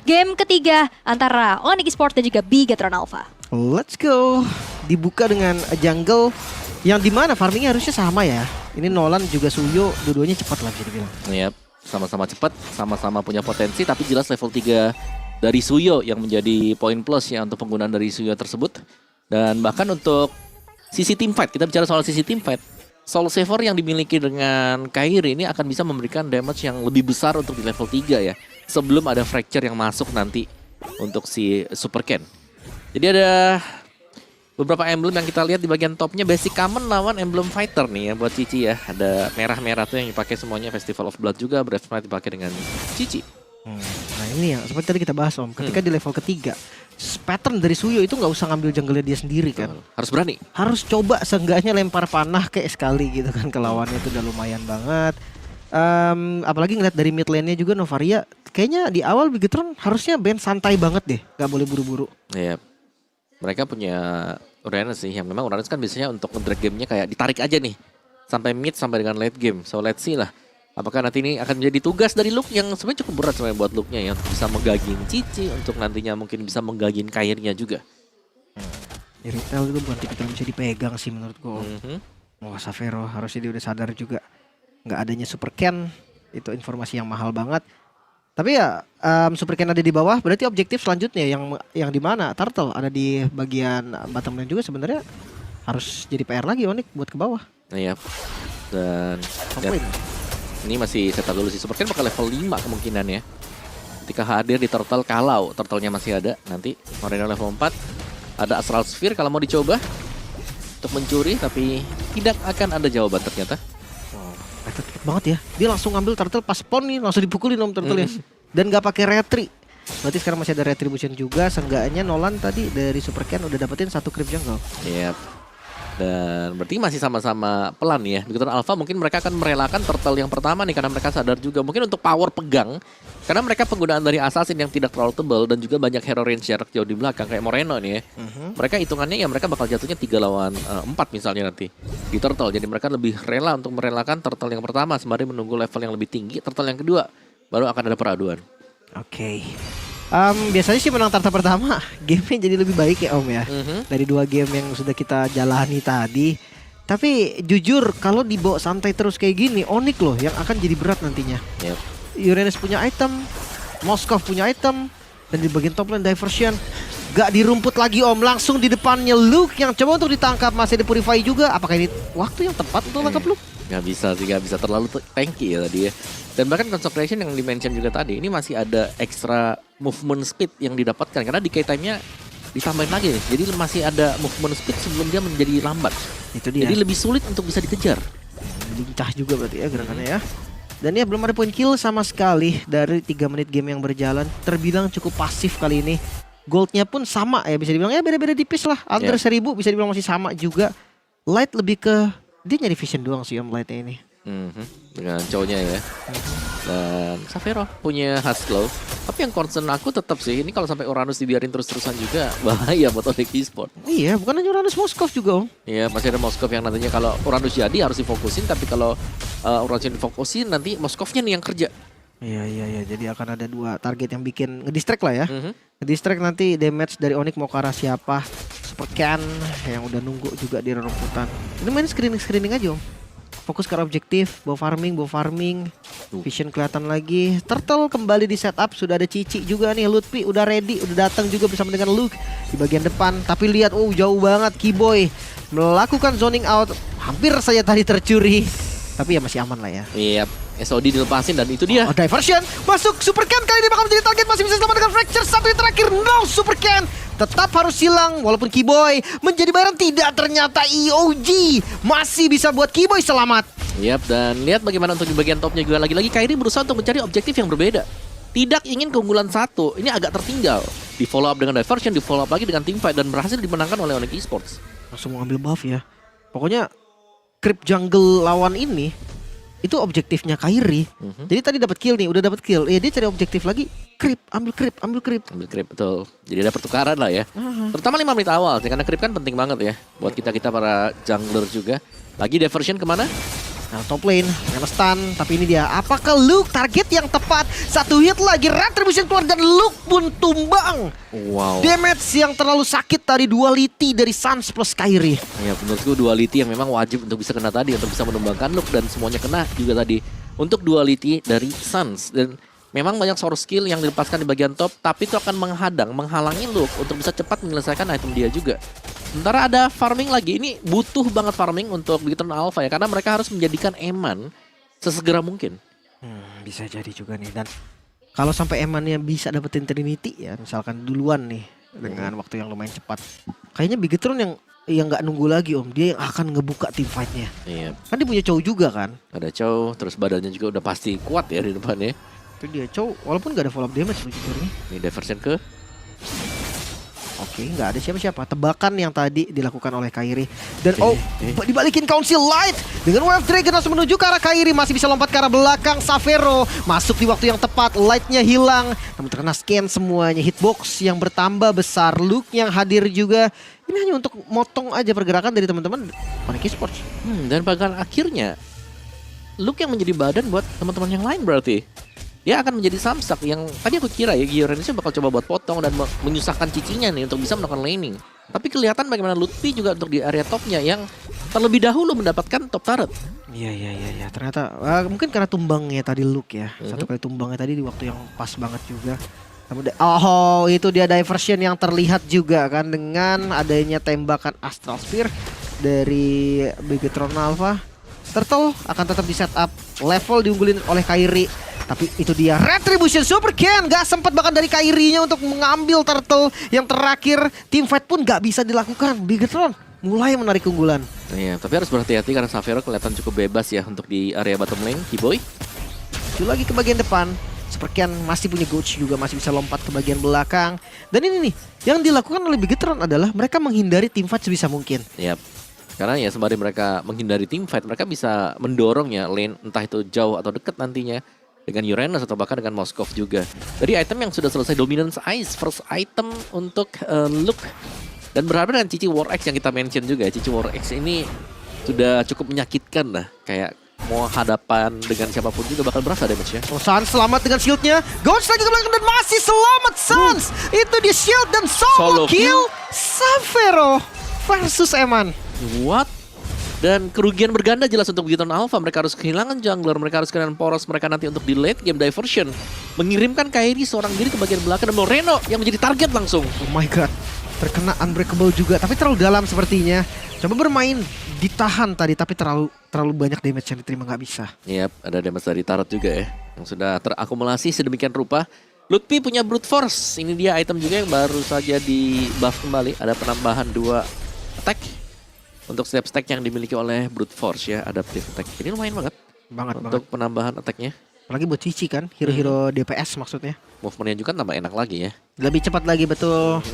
game ketiga antara Onyx Esports dan juga Bigetron Alpha. Let's go. Dibuka dengan jungle yang dimana farmingnya harusnya sama ya. Ini Nolan juga Suyo, dua-duanya cepat lah bisa dibilang. Yap, sama-sama cepat, sama-sama punya potensi, tapi jelas level 3 dari Suyo yang menjadi poin plus ya untuk penggunaan dari Suyo tersebut. Dan bahkan untuk sisi teamfight, kita bicara soal sisi teamfight, Soul Saver yang dimiliki dengan Kairi ini akan bisa memberikan damage yang lebih besar untuk di level 3 ya, sebelum ada fracture yang masuk nanti untuk si Super Ken. Jadi ada beberapa emblem yang kita lihat di bagian topnya, basic common lawan emblem fighter nih ya buat Cici ya. Ada merah-merah tuh yang dipakai semuanya, Festival of Blood juga, Brave Knight dipakai dengan Cici. Nah ini yang seperti tadi kita bahas Om, ketika di level ketiga pattern dari Suyo itu nggak usah ngambil jungle dia sendiri kan. Harus berani. Harus coba seenggaknya lempar panah kayak sekali gitu kan ke lawannya, itu udah lumayan banget. Apalagi ngeliat dari mid lane-nya juga Novaria, kayaknya di awal Bigetron harusnya band santai banget deh, nggak boleh buru-buru. Iya. Mereka punya Uranus sih, yang memang Uranus kan biasanya untuk nge-drag gamenya kayak ditarik aja nih sampai mid sampai dengan late game. So let's see lah, apakah nanti ini akan menjadi tugas dari Luke yang sebenarnya cukup berat sebenarnya buat Luke-nya ya, untuk bisa menggagin Cici, untuk nantinya mungkin bisa menggagin Kairnya juga. Di retail itu bukan tipikal yang bisa dipegang sih menurutku. Wah, Savero harusnya dia udah sadar juga nggak adanya Super Ken, itu informasi yang mahal banget. Tapi ya Super Ken ada di bawah, berarti objektif selanjutnya yang di mana Turtle ada di bagian bottom lane juga sebenarnya harus jadi PR lagi Onyx buat ke bawah. Iya. Dan ini masih saya tahu dulu sih, Super Ken bakal level 5 kemungkinan ya. Ketika hadir di Turtle, kalau Turtle-nya masih ada, nanti Moreno level 4. Ada Astral Sphere kalau mau dicoba untuk mencuri, tapi tidak akan ada jawaban ternyata. Cepet banget ya, dia langsung ngambil Turtle pas spawn nih, langsung dipukulin Om Turtle ya. Dan gak pakai retri. Berarti sekarang masih ada retribution juga. Seenggaknya Nolan tadi dari Super Ken udah dapetin 1 creep jungle. Iya. Dan berarti masih sama-sama pelan ya. Bigetron Alpha mungkin mereka akan merelakan Turtle yang pertama nih, karena mereka sadar juga mungkin untuk power pegang, karena mereka penggunaan dari assassin yang tidak terlalu tebal dan juga banyak hero range jarak jauh di belakang kayak Moreno nih ya. Mereka hitungannya ya mereka bakal jatuhnya 3 lawan 4 misalnya nanti di Turtle. Jadi mereka lebih rela untuk merelakan Turtle yang pertama sembari menunggu level yang lebih tinggi. Turtle yang kedua baru akan ada peraduan. Oke. Biasanya sih menang Turtle pertama, gamenya jadi lebih baik ya Om ya. Dari 2 game yang sudah kita jalani tadi. Tapi jujur kalau dibawa santai terus kayak gini, Onyx loh yang akan jadi berat nantinya. Uranus punya item, Moskov punya item, dan di bagian top lane diversion. Gak dirumput lagi Om, langsung di depannya Luke yang coba untuk ditangkap, masih ada Purify juga. Apakah ini waktu yang tepat untuk tangkap Luke? Gak bisa sih, gak bisa terlalu tanky ya tadi ya. Dan bahkan Consecration yang dimention juga tadi, ini masih ada extra movement speed yang didapatkan, karena decay time-nya ditambahin lagi nih. Jadi masih ada movement speed sebelum dia menjadi lambat. Itu dia. Jadi lebih sulit untuk bisa dikejar. Lincah juga berarti ya gerakannya ya. Dan ya belum ada poin kill sama sekali dari 3 menit game yang berjalan. Terbilang cukup pasif kali ini. Goldnya pun sama ya, bisa dibilang ya beda-beda tipis lah. Under 1000 bisa dibilang masih sama juga. Light lebih ke dia nyari vision doang sih Om Lightnya ini. Dengan cowoknya ya. Dan Savero punya Hustle. Tapi yang concern aku tetap sih, ini kalau sampai Uranus dibiarin terus-terusan juga bahaya buat Onyx Esports. Iya, bukan hanya Uranus, Moskov juga Om. Iya, masih ada Moskov yang nantinya kalau Uranus jadi harus difokusin, tapi kalau Uranus difokusin nanti Moskovnya nih yang kerja. Iya, jadi akan ada 2 target yang bikin ngedistract lah ya. Ngedistract nanti damage dari Onyx mau ke arah siapa. Super Ken yang udah nunggu juga di rumputan. Ini main screening aja Om. Fokus ke arah objektif, bawa farming. Vision kelihatan lagi. Turtle kembali di setup, sudah ada Cici juga nih. Lutfi udah ready, udah datang juga bersama dengan Luke di bagian depan. Tapi lihat, jauh banget Keyboy melakukan zoning out. Hampir saja tadi tercuri. Tapi ya masih aman lah ya. Iya, SOD dilepasin dan itu dia. Diversion, masuk Super Ken kali ini bakal menjadi target, masih bisa selamat dengan fracture. Satu yang terakhir, no Super Ken. Tetap harus hilang, walaupun Keyboy menjadi bayaran tidak, ternyata EOG masih bisa buat Keyboy selamat. Yap, dan lihat bagaimana untuk di bagian topnya juga lagi-lagi Kairi berusaha untuk mencari objektif yang berbeda. Tidak ingin keunggulan satu, ini agak tertinggal. Di follow up dengan diversion, di follow up lagi dengan teamfight, dan berhasil dimenangkan oleh Onyx Esports. Langsung mengambil buff ya. Pokoknya creep jungle lawan ini itu objektifnya Kairi. Jadi tadi dapat kill nih, udah dapat kill. Dia cari objektif lagi, creep, ambil creep. Ambil creep, betul. Jadi ada pertukaran lah ya. Terutama 5 menit awal, karena creep kan penting banget ya buat kita para jungler juga. Lagi diversion kemana? Nah, top lane, kena stun, tapi ini dia. Apakah Luke target yang tepat? Satu hit lagi, Retribution keluar dan Luke pun tumbang. Wow. Damage yang terlalu sakit dari duality dari Suns plus Kairi. Ya menurutku duality yang memang wajib untuk bisa kena tadi, untuk bisa menumbangkan Luke dan semuanya kena juga tadi. Untuk duality dari Suns dan memang banyak source skill yang dilepaskan di bagian top, tapi itu akan menghalangi Luke untuk bisa cepat menyelesaikan item dia juga. Sementara ada farming lagi, ini butuh banget farming untuk Bigetron Alpha ya, karena mereka harus menjadikan Eman sesegera mungkin. Bisa jadi juga nih, dan kalau sampai Emannya bisa dapetin Trinity ya, misalkan duluan nih dengan waktu yang lumayan cepat, kayaknya Bigetron yang nggak nunggu lagi Om, dia yang akan ngebuka tim fightnya. Iya. Kan dia punya Chow juga kan? Ada Chow, terus badannya juga udah pasti kuat ya di depannya. Itu dia Chow, walaupun nggak ada follow up damage sejujurnya. Ini diversion ke Oke, nggak ada siapa-siapa. Tebakan yang tadi dilakukan oleh Kairi. Dan dibalikin Council Light. Dengan Wave Dragon langsung menuju ke arah Kairi. Masih bisa lompat ke arah belakang. Xavero masuk di waktu yang tepat. Lightnya hilang. Namun terkena scan semuanya. Hitbox yang bertambah besar. Luke yang hadir juga. Ini hanya untuk motong aja pergerakan dari teman-teman Onyx Esports. dan bahkan akhirnya Luke yang menjadi badan buat teman-teman yang lain berarti. Dia akan menjadi samsak yang tadi aku kira ya Giorenisnya bakal coba buat potong dan menyusahkan cicinya nih untuk bisa melakukan laning. Tapi kelihatan bagaimana Lutfi juga untuk di area topnya yang terlebih dahulu mendapatkan top turret. Iya. Ternyata mungkin karena tumbangnya tadi Luke ya. Satu kali tumbangnya tadi di waktu yang pas banget juga. Oh, itu dia diversion yang terlihat juga kan dengan adanya tembakan Astral Spear dari Bigetron Alpha. Turtle akan tetap di setup, level diunggulin oleh Kairi. Tapi itu dia Retribution Super Can, gak sempat bahkan dari Kairi-nya untuk mengambil Turtle. Yang terakhir team fight pun gak bisa dilakukan. Bigetron mulai menarik keunggulan. Iya, tapi harus berhati-hati karena Xavero kelihatan cukup bebas ya untuk di area bottom lane. Kiboy Maju lagi ke bagian depan. Super Can masih punya Gouch juga, masih bisa lompat ke bagian belakang. Dan ini nih, yang dilakukan oleh Bigetron adalah mereka menghindari team fight sebisa mungkin. Yap. Karena ya sembari mereka menghindari team fight, mereka bisa mendorong ya lane entah itu jauh atau dekat nantinya dengan Uranus atau bahkan dengan Moskov juga. Dari item yang sudah selesai Dominance Ice, first item untuk Luke. Dan berharap dengan Cici War X yang kita mention juga. Cici War X ini sudah cukup menyakitkan lah. Kayak mau hadapan dengan siapapun juga bakal berasa damage-nya. Oh, Suns selamat dengan shieldnya. Gouch lagi ke belakang dan masih selamat Suns. Itu di shield dan solo kill. Xavero versus Eman. What? Dan kerugian berganda jelas untuk Bigetron Alpha. Mereka harus kehilangan jungler, mereka harus kehilangan poros mereka nanti untuk di late game diversion. Mengirimkan Kairi seorang diri ke bagian belakang dan Moreno yang menjadi target langsung. Oh my god, terkena unbreakable juga, tapi terlalu dalam sepertinya. Coba bermain ditahan tadi, tapi terlalu banyak damage yang diterima, nggak bisa. Yap, ada damage dari turret juga ya, yang sudah terakumulasi sedemikian rupa. Lutfi punya Brute Force, ini dia item juga yang baru saja di buff kembali. Ada penambahan 2 attack untuk setiap stack yang dimiliki oleh Brute Force ya, adaptive attack. Ini lumayan banget untuk penambahan attacknya. Apalagi buat Cici kan, hero-hero DPS maksudnya. Movementnya juga tambah enak lagi ya. Lebih cepat lagi betul.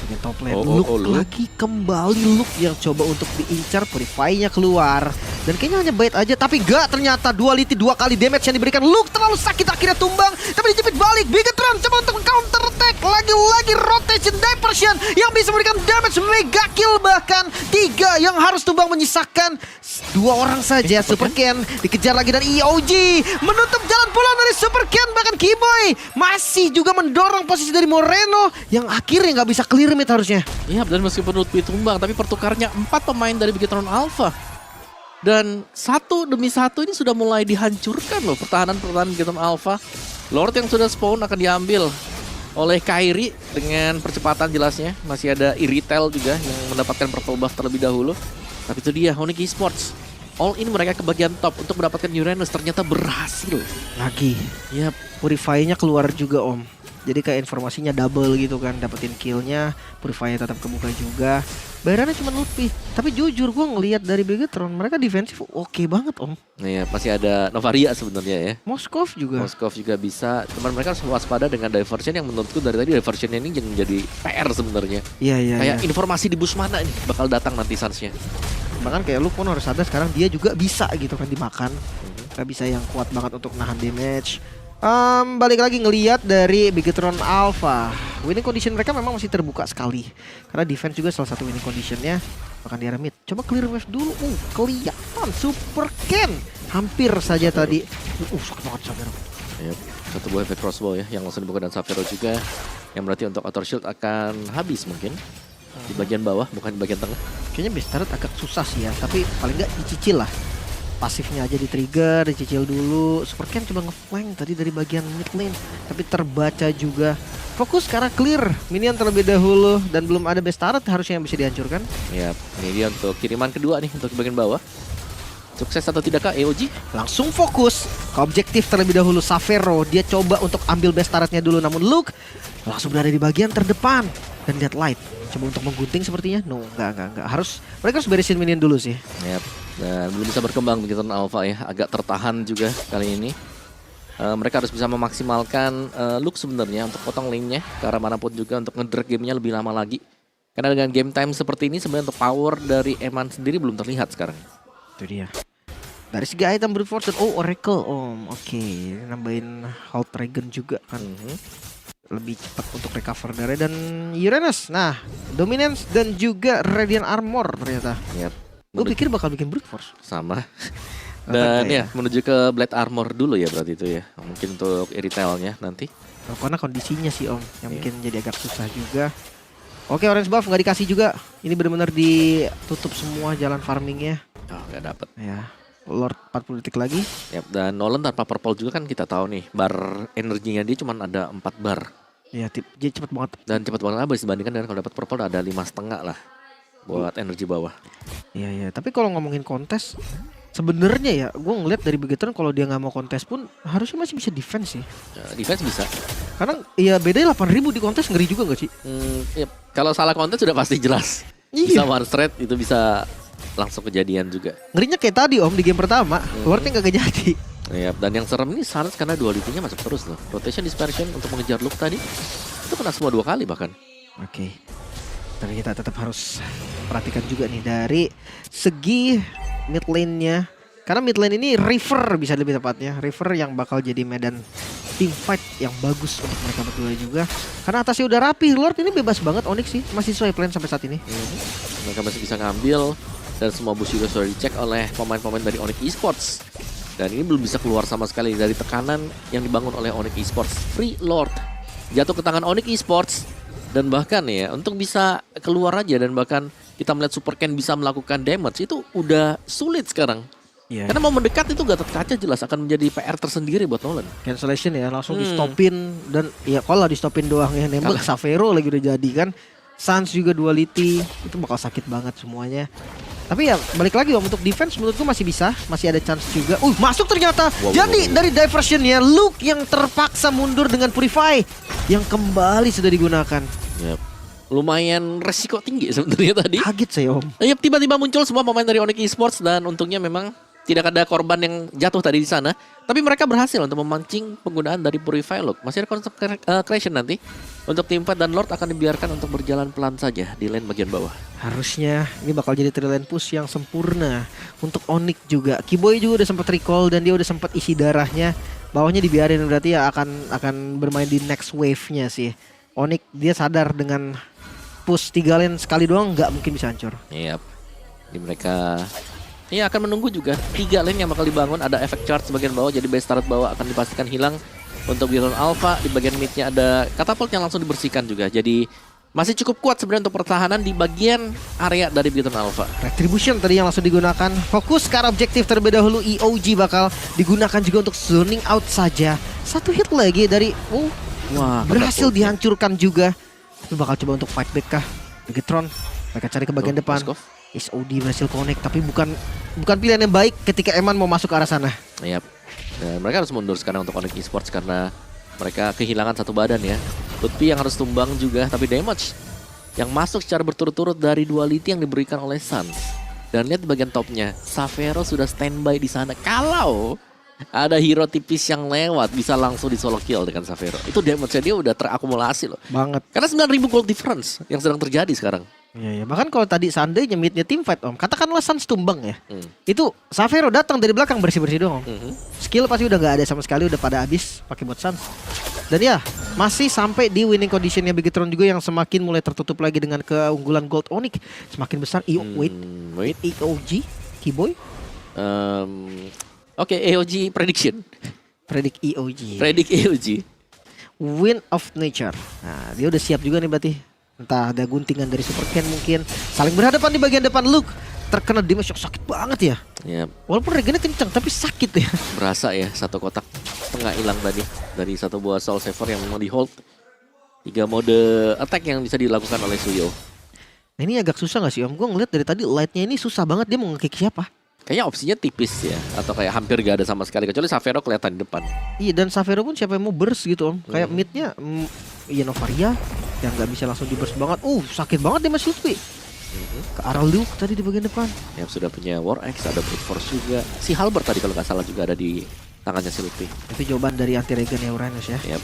Bagian top lane, Luke lagi kembali Luke yang coba untuk diincar, Purify-nya keluar. Dan kayaknya hanya bait aja, tapi gak, ternyata duality 2 kali damage yang diberikan. Luke terlalu sakit akhirnya tumbang, tapi dijepit balik. Bigetron coba untuk counter attack, lagi-lagi rotation diversion yang bisa memberikan damage mega kill, bahkan 3 yang harus tumbang menyisakan 2 orang saja. Super Ken dikejar lagi dan EOG menutup jalan pulang dari Super Ken, bahkan Kiboy masih juga mendorong posisi dari Moreno yang akhirnya nggak bisa clear mid harusnya. Iya, dan meskipun Lutfi tumbang, tapi pertukarnya 4 pemain dari Bigetron Alpha. Dan satu demi satu ini sudah mulai dihancurkan loh pertahanan Bigetron Alpha. Lord yang sudah spawn akan diambil oleh Kairi dengan percepatan jelasnya. Masih ada Iritel juga yang mendapatkan purple buff terlebih dahulu. Tapi itu dia Onyx Esports. All in mereka ke bagian top untuk mendapatkan Uranus, ternyata berhasil. Lagi. Yap, Purify-nya keluar juga Om. Jadi kayak informasinya double gitu kan, dapetin kill-nya, Purify-nya tetap kebuka juga. Bayarannya cuma Lutfi. Tapi jujur gue ngelihat dari Bigetron, mereka defensif oke banget Om. Iya, masih ada Novaria sebenarnya ya. Moskov juga bisa. Cuman mereka harus waspada dengan diversion yang menurutku dari tadi diversionnya ini jadi PR sebenarnya. Iya. Kayak informasi di bus mana ini bakal datang nanti Suns-nya. Bahkan kayak lu pun harus sadar sekarang dia juga bisa gitu kan dimakan. Gak bisa yang kuat banget untuk nahan damage. Balik lagi ngelihat dari Bigetron Alpha, winning condition mereka memang masih terbuka sekali karena defense juga salah satu winning conditionnya. Bahkan di area mid, coba clear wave dulu. Kelihatan Super Ken hampir saja tadi. Sakit banget Savero. Yep. Satu buah efek crossbow ya yang langsung dibuka dan Savero juga, yang berarti untuk outer shield akan habis mungkin di bagian bawah, bukan di bagian tengah. Kayaknya Bastard agak susah sih ya, tapi paling nggak dicicil lah. Pasifnya aja di trigger, dicicil dulu. Super Ken coba nge-flank tadi dari bagian mid lane, tapi terbaca juga. Fokus karena clear minion terlebih dahulu dan belum ada Bastard harusnya yang bisa dihancurkan. Yap, ini dia untuk kiriman kedua nih untuk bagian bawah. Sukses atau tidakkah EOG? Langsung fokus ke objektif terlebih dahulu. Savero dia coba untuk ambil Bastardnya dulu, namun Luke langsung berada di bagian terdepan. Dan lihat Light coba untuk menggunting sepertinya. No, enggak. Mereka harus beresin minion dulu sih. Yap, dan belum bisa berkembang begitu Alpha ya. Agak tertahan juga kali ini. Mereka harus bisa memaksimalkan Luke sebenarnya untuk potong lane-nya ke arah manapun juga untuk nge-drag gamenya lebih lama lagi. Karena dengan game time seperti ini sebenarnya untuk power dari Eman sendiri belum terlihat sekarang. Itu dia. Dari segi item brute force, Oracle, oke. Nambahin Halt Dragon juga kan. Lebih cepat untuk recover dari dan Uranus. Nah, Dominance dan juga Radiant Armor ternyata. Yap. Gue pikir bakal bikin brute force. Sama. Dan ya menuju ke Blade Armor dulu ya berarti itu ya. Mungkin untuk retailnya nanti. Karena kondisinya sih yang mungkin jadi agak susah juga. Oke, orange buff nggak dikasih juga. Ini benar-benar ditutup semua jalan farmingnya. Oh, nggak dapet. Ya, Lord 40 detik lagi. Yap, dan Nolan tanpa purple juga kan kita tahu nih. Bar energinya dia cuma ada 4 bar. Ya, dia cepet banget. Dan cepet banget habis dibandingkan dengan kalau dapat purple ada 5,5 lah buat energi bawah. Iya. Tapi kalau ngomongin kontes, sebenarnya ya, gue ngeliat dari Bigetron kalau dia nggak mau kontes pun harusnya masih bisa defense sih. Defense bisa. Karena ya bedanya 8.000 di kontes, ngeri juga nggak sih? Yep. Kalau salah kontes sudah pasti jelas. Bisa one straight itu bisa langsung kejadian juga. Ngerinya kayak tadi di game pertama, Lordnya nggak kejadi. Yep. Dan yang serem ini Suns karena duality-nya masuk terus loh. Rotation dispersion untuk mengejar Luke tadi itu kena semua 2 kali bahkan. Oke. Tapi kita tetap harus perhatikan juga nih dari segi mid lane-nya. Karena mid lane ini River bisa lebih tepatnya. River yang bakal jadi medan team fight yang bagus untuk mereka berdua juga. Karena atasnya udah rapi. Lord ini bebas banget Onyx sih. Masih sesuai plan sampai saat ini. Mereka masih bisa ngambil. Dan semua bus juga sudah dicek oleh pemain-pemain dari Onyx Esports. Dan ini belum bisa keluar sama sekali dari tekanan yang dibangun oleh Onyx Esports. Free Lord jatuh ke tangan Onyx Esports. Dan bahkan ya untuk bisa keluar aja dan bahkan kita melihat Super Ken bisa melakukan damage itu udah sulit sekarang. Yeah. Karena mau mendekat itu Gatot Kaca jelas akan menjadi PR tersendiri buat Nolan. Cancellation ya langsung di stopin. Dan ya kalau di stopin doang ya nembak Savero lagi udah jadi kan. Suns juga duality. Itu bakal sakit banget semuanya. Tapi ya balik lagi untuk defense menurutku masih bisa. Masih ada chance juga. Masuk ternyata. Jadi dari diversionnya Luke yang terpaksa mundur dengan Purify. Yang kembali sudah digunakan. Yep. Lumayan resiko tinggi sebenarnya tadi. Kaget saya Yep, tiba-tiba muncul semua pemain dari Onyx Esports dan untungnya memang tidak ada korban yang jatuh tadi di sana. Tapi mereka berhasil untuk memancing penggunaan dari Purify Luke. Masih ada concentration nanti untuk tim fight dan Lord akan dibiarkan untuk berjalan pelan saja di lane bagian bawah. Harusnya ini bakal jadi lane push yang sempurna untuk Onyx juga. Kiboy juga udah sempat recall dan dia udah sempat isi darahnya. Bawahnya dibiarin berarti ya akan bermain di next wave-nya sih. Onyx dia sadar dengan push 3 lane sekali doang nggak mungkin bisa hancur. Yap. Jadi mereka akan menunggu juga 3 lane yang bakal dibangun. Ada efek charge bagian bawah, jadi base turret bawah akan dipastikan hilang. Untuk Bigetron Alpha di bagian midnya ada catapult yang langsung dibersihkan juga. Jadi masih cukup kuat sebenarnya untuk pertahanan di bagian area dari Bigetron Alpha. Retribution tadi yang langsung digunakan. Fokus ke arah objektif terlebih dahulu. EOG bakal digunakan juga untuk zoning out saja. 1 hit lagi dari berhasil dihancurkan juga. Tapi bakal coba untuk fight back kah? Bigetron mereka cari ke bagian depan. SOD berhasil connect tapi bukan pilihan yang baik ketika Eman mau masuk ke arah sana. Yap. Dan mereka harus mundur sekarang untuk Onyx Esports karena mereka kehilangan 1 badan ya. Lutfi yang harus tumbang juga, tapi damage yang masuk secara berturut-turut dari duality yang diberikan oleh Suns. Dan lihat di bagian topnya, Savero sudah standby di sana. Kalau ada hero tipis yang lewat bisa langsung di solo kill dengan Savero. Itu damage-nya dia udah terakumulasi loh. Banget. Karena 9.000 gold difference yang sedang terjadi sekarang. Iya, ya. Bahkan kalau tadi seandainya midnya team fight Om, katakanlah Suns tumbang ya. Hmm. Itu Xavero datang dari belakang bersih-bersih doang. Mhm. Skill pasti udah gak ada sama sekali, udah pada habis pakai buat Suns. Dan ya, masih sampai di winning conditionnya Bigetron juga yang semakin mulai tertutup lagi dengan keunggulan Gold Onyx. Semakin besar, wait, EOG, Keyboy, Oke, EOG prediction. predict EOG. Predict EOG. Wind of Nature. Nah, dia udah siap juga nih berarti. Entah ada guntingan dari Super Ken mungkin. Saling berhadapan di bagian depan. Luke terkena damage yang sakit banget ya. Ya, Walaupun regennya kencang tapi sakit ya. berasa ya satu kotak tengah hilang tadi dari satu buah Soul Saver yang memang di hold. 3 mode attack yang bisa dilakukan oleh Suyo. Nah, ini agak susah gak sih Om? Gue ngeliat dari tadi lightnya ini susah banget, dia mau nge-kick siapa. Kayaknya opsinya tipis ya, atau kayak hampir gak ada sama sekali kecuali Xavero kelihatan di depan. Iya, dan Xavero pun siapa yang mau burst gitu Om. Kayak midnya iya Novaria yang gak bisa langsung di burst banget. Sakit banget dia masih Lutfi. Ke arah Luke tadi di bagian depan. Yang sudah punya War Axe, ada Brute Force juga. Si Halberd tadi kalau nggak salah juga ada di tangannya si Lutfi. Itu jawaban dari anti regen ya Uranus ya. Yap.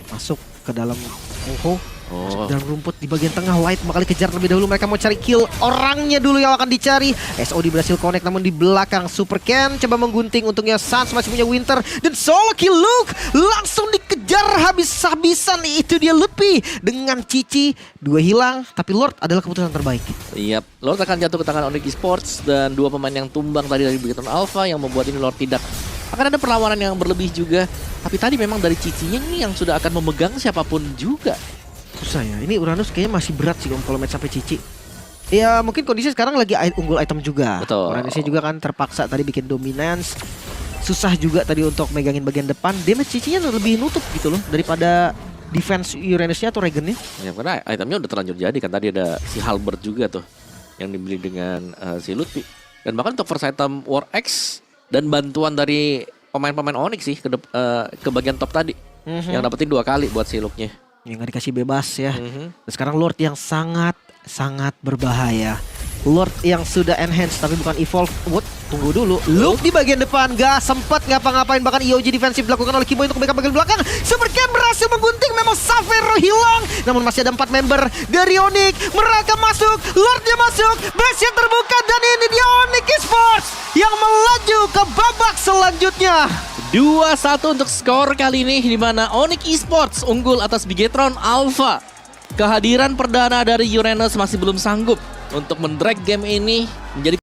Masuk ke dalam masuk Oh, dalam rumput di bagian tengah. Light bakal kejar terlebih dahulu. Mereka mau cari kill orangnya dulu yang akan dicari. SOD berhasil connect namun di belakang Super Ken coba menggunting. Untungnya Suns masih punya Winter dan solo kill Luke langsung dikejar habis-habisan. Itu dia Lutfi dengan Cici. 2 hilang tapi Lord adalah keputusan terbaik. iya. Lord akan jatuh ke tangan Onyx Esports dan 2 pemain yang tumbang tadi dari Bigetron Alpha yang membuat ini Lord tidak akan ada perlawanan yang berlebih juga. Tapi tadi memang dari Cicinya ini yang sudah akan memegang siapapun juga. Susah ya. Ini Uranus kayaknya masih berat sih Om kalau match sampai Cici. Ya mungkin kondisi sekarang lagi unggul item juga. Betul. Uranusnya juga kan terpaksa tadi bikin dominance. Susah juga tadi untuk megangin bagian depan. Damage Cicinya lebih nutup gitu loh daripada defense Uranusnya atau Regennya. Ya, karena itemnya udah terlanjur jadi kan, tadi ada si Halberd juga tuh yang dibeli dengan si Lutfi. Dan bahkan untuk first item War Axe dan bantuan dari pemain-pemain Onyx sih ke bagian top tadi. Yang dapetin 2 kali buat si Luke-nya. Yang gak dikasih bebas ya. Dan sekarang Lord yang sangat berbahaya. Lord yang sudah enhance tapi bukan evolve. What? Tunggu dulu. Luke di bagian depan gak sempat ngapa-ngapain. Bahkan EOG defensif dilakukan oleh Keyboy untuk backup bagian belakang. Super Ken berhasil menggunting. Memang Xavero hilang. Namun masih ada 4 member dari Onyx. Mereka masuk. Lordnya masuk. Base yang terbuka. Dan ini dia Onyx Esports yang melaju ke babak selanjutnya. 2-1 untuk skor kali ini di mana Onyx Esports unggul atas Bigetron Alpha. Kehadiran perdana dari Uranus masih belum sanggup untuk mendrag game ini menjadi